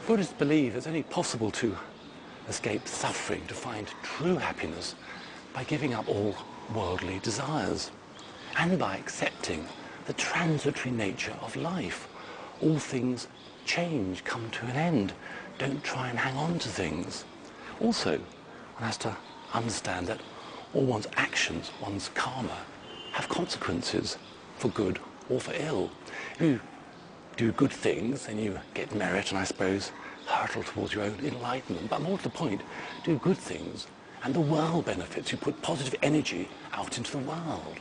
Buddhists believe it's only possible to escape suffering, to find true happiness, by giving up all worldly desires and by accepting the transitory nature of life. All things change, come to an end. Don't try and hang on to things. Also, one has to understand that all one's actions, one's karma, have consequences for good or for ill. If you do good things, then you get merit and, I suppose, hurtle towards your own enlightenment. But more to the point, do good things and the world benefits. You put positive energy out into the world.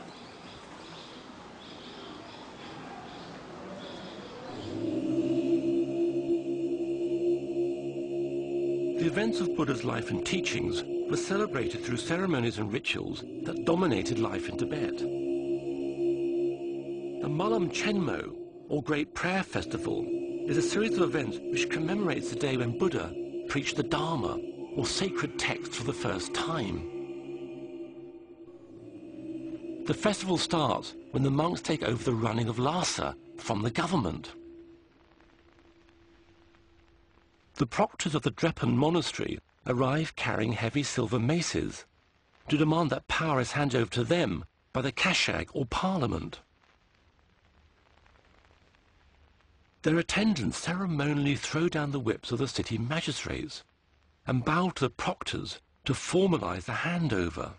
The events of Buddha's life and teachings were celebrated through ceremonies and rituals that dominated life in Tibet. The Malam Chenmo, or Great Prayer Festival, is a series of events which commemorates the day when Buddha preached the Dharma, or sacred text, for the first time. The festival starts when the monks take over the running of Lhasa from the government. The proctors of the Drepan monastery arrive carrying heavy silver maces to demand that power is handed over to them by the Kashag, or parliament. Their attendants ceremonially throw down the whips of the city magistrates and bow to the proctors to formalize the handover.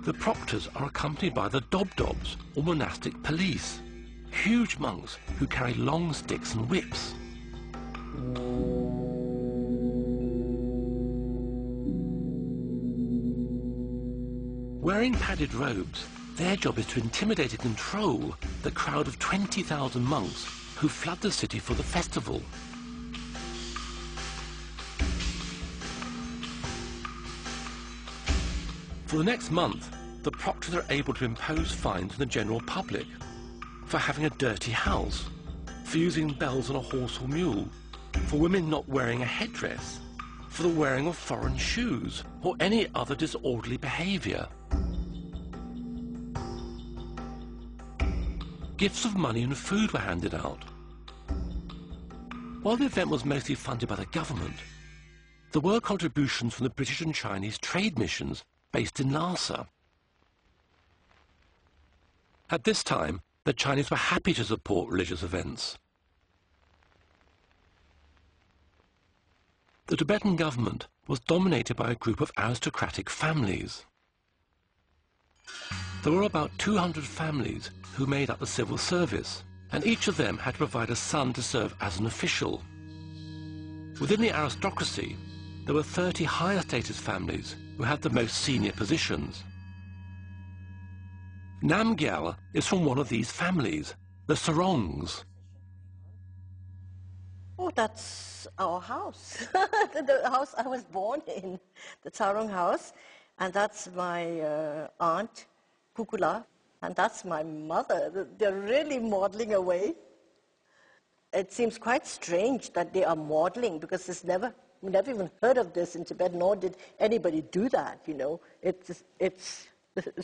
The proctors are accompanied by the Dobdobs, or monastic police, huge monks who carry long sticks and whips. Wearing padded robes, their job is to intimidate and control the crowd of 20,000 monks who flood the city for the festival. For the next month, the proctors are able to impose fines on the general public for having a dirty house, for using bells on a horse or mule, for women not wearing a headdress, for the wearing of foreign shoes, or any other disorderly behavior. Gifts of money and food were handed out. While the event was mostly funded by the government, there were contributions from the British and Chinese trade missions based in Lhasa. At this time, the Chinese were happy to support religious events. The Tibetan government was dominated by a group of aristocratic families. There were about 200 families who made up the civil service, and each of them had to provide a son to serve as an official. Within the aristocracy, there were 30 higher status families who had the most senior positions. Namgyal is from one of these families, the Sarongs. Oh, that's our house, the house I was born in, the Sarong house, and that's my aunt, Kukula, and that's my mother. They're really modeling away. It seems quite strange that they are modeling, because we never even heard of this in Tibet, nor did anybody do that, you know. It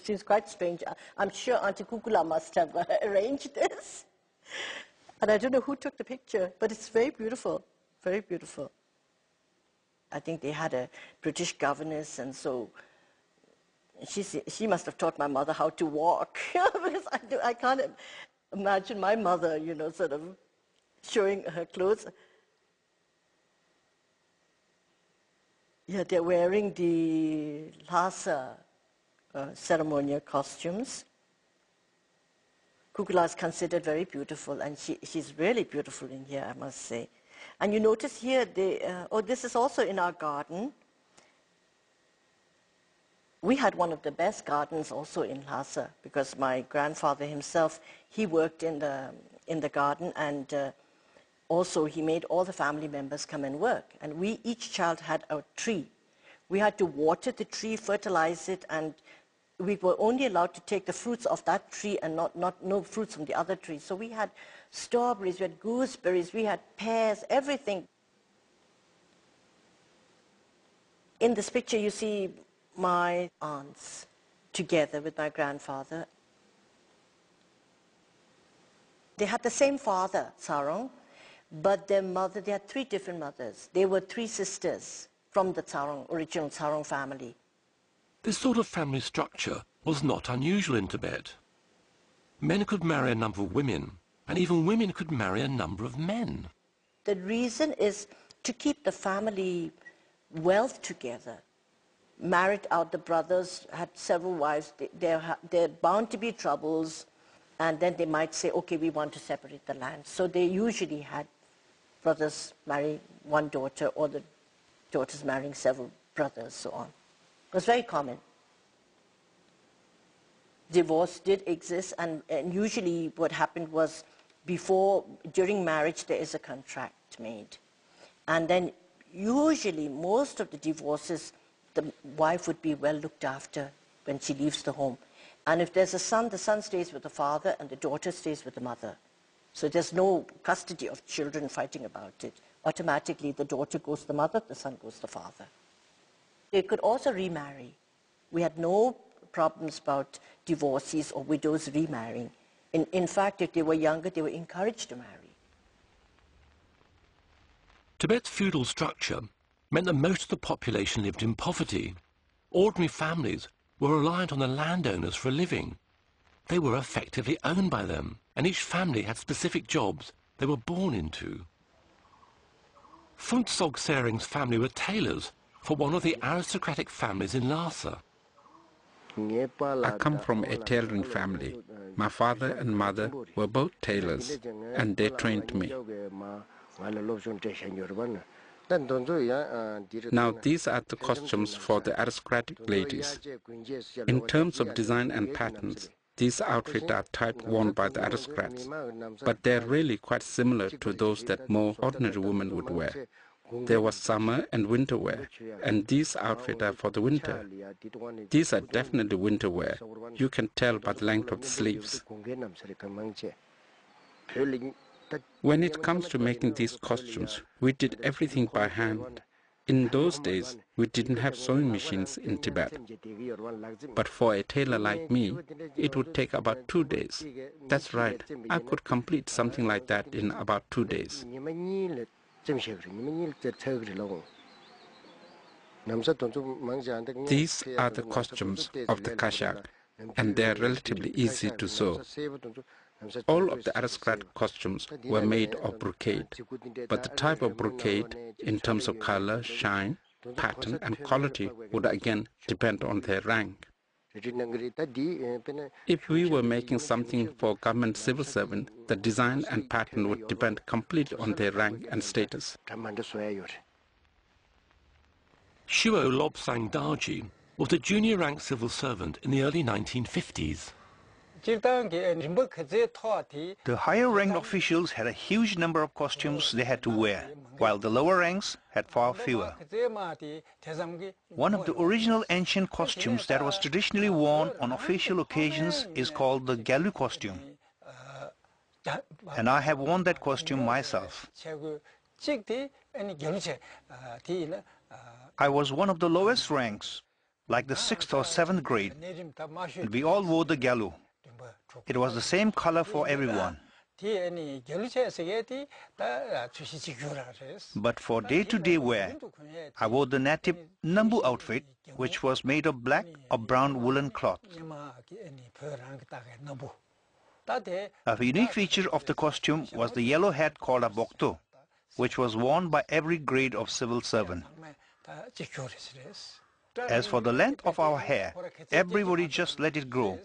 seems quite strange. I'm sure Auntie Kukula must have arranged this. And I don't know who took the picture, but it's very beautiful, very beautiful. I think they had a British governess, and so she must have taught my mother how to walk, because I can't imagine my mother, you know, sort of showing her clothes. Yeah, they're wearing the Lhasa ceremonial costumes. Kukula is considered very beautiful, and she's really beautiful in here, I must say. And you notice here, this is also in our garden. We had one of the best gardens also in Lhasa, because my grandfather himself, he worked in the garden, and also he made all the family members come and work. And each child had a tree. We had to water the tree, fertilize it, and we were only allowed to take the fruits of that tree and no fruits from the other tree. So we had strawberries, we had gooseberries, we had pears, everything. In this picture you see my aunts together with my grandfather. They had the same father, Sarong, but their mother, they had three different mothers. They were three sisters from the Sarong, original Sarong family. This sort of family structure was not unusual in Tibet. Men could marry a number of women, and even women could marry a number of men. The reason is to keep the family wealth together. Married out, the brothers had several wives. There bound to be troubles, and then they might say, okay, we want to separate the land. So they usually had brothers marry one daughter, or the daughters marrying several brothers, so on. It was very common. Divorce did exist, and usually what happened was during marriage, there is a contract made. And then usually most of the divorces, the wife would be well looked after when she leaves the home. And if there's a son, the son stays with the father and the daughter stays with the mother. So there's no custody of children fighting about it. Automatically the daughter goes to the mother, the son goes to the father. They could also remarry. We had no problems about divorcees or widows remarrying. In fact, if they were younger, they were encouraged to marry. Tibet's feudal structure meant that most of the population lived in poverty. Ordinary families were reliant on the landowners for a living. They were effectively owned by them, and each family had specific jobs they were born into. Funtsog Sering's family were tailors for one of the aristocratic families in Lhasa. I come from a tailoring family. My father and mother were both tailors, and they trained me. Now these are the costumes for the aristocratic ladies. In terms of design and patterns, these outfits are type worn by the aristocrats, but they're really quite similar to those that more ordinary women would wear. There was summer and winter wear, and these outfits are for the winter. These are definitely winter wear. You can tell by the length of the sleeves. When it comes to making these costumes, we did everything by hand. In those days, we didn't have sewing machines in Tibet. But for a tailor like me, it would take about 2 days. That's right, I could complete something like that in about 2 days. These are the costumes of the Kashak, and they are relatively easy to sew. All of the aristocrat costumes were made of brocade, but the type of brocade, in terms of color, shine, pattern, and quality, would again depend on their rank. If we were making something for government civil servant, the design and pattern would depend completely on their rank and status. Shuo Lobsang Darji was a junior rank civil servant in the early 1950s. The higher ranked officials had a huge number of costumes they had to wear, while the lower ranks had far fewer. One of the original ancient costumes that was traditionally worn on official occasions is called the Galu costume. And I have worn that costume myself. I was one of the lowest ranks, like the 6th or 7th grade, and we all wore the Galu. It was the same color for everyone. But for day-to-day wear, I wore the native Nambu outfit, which was made of black or brown woolen cloth. A unique feature of the costume was the yellow hat called a bokto, which was worn by every grade of civil servant. As for the length of our hair, everybody just let it grow.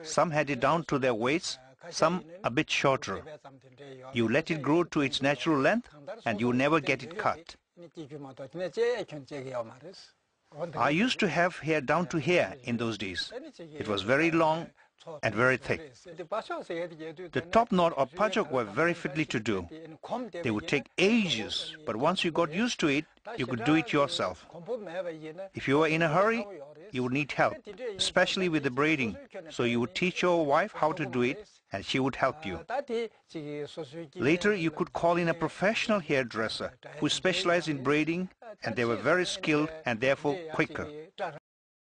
Some had it down to their waists, some a bit shorter. You let it grow to its natural length and you never get it cut. I used to have hair down to here in those days. It was very long and very thick. The top knot or pajok were very fiddly to do. They would take ages, but once you got used to it, you could do it yourself. If you were in a hurry, you would need help, especially with the braiding. So you would teach your wife how to do it, and she would help you. Later, you could call in a professional hairdresser who specialized in braiding, and they were very skilled and therefore quicker.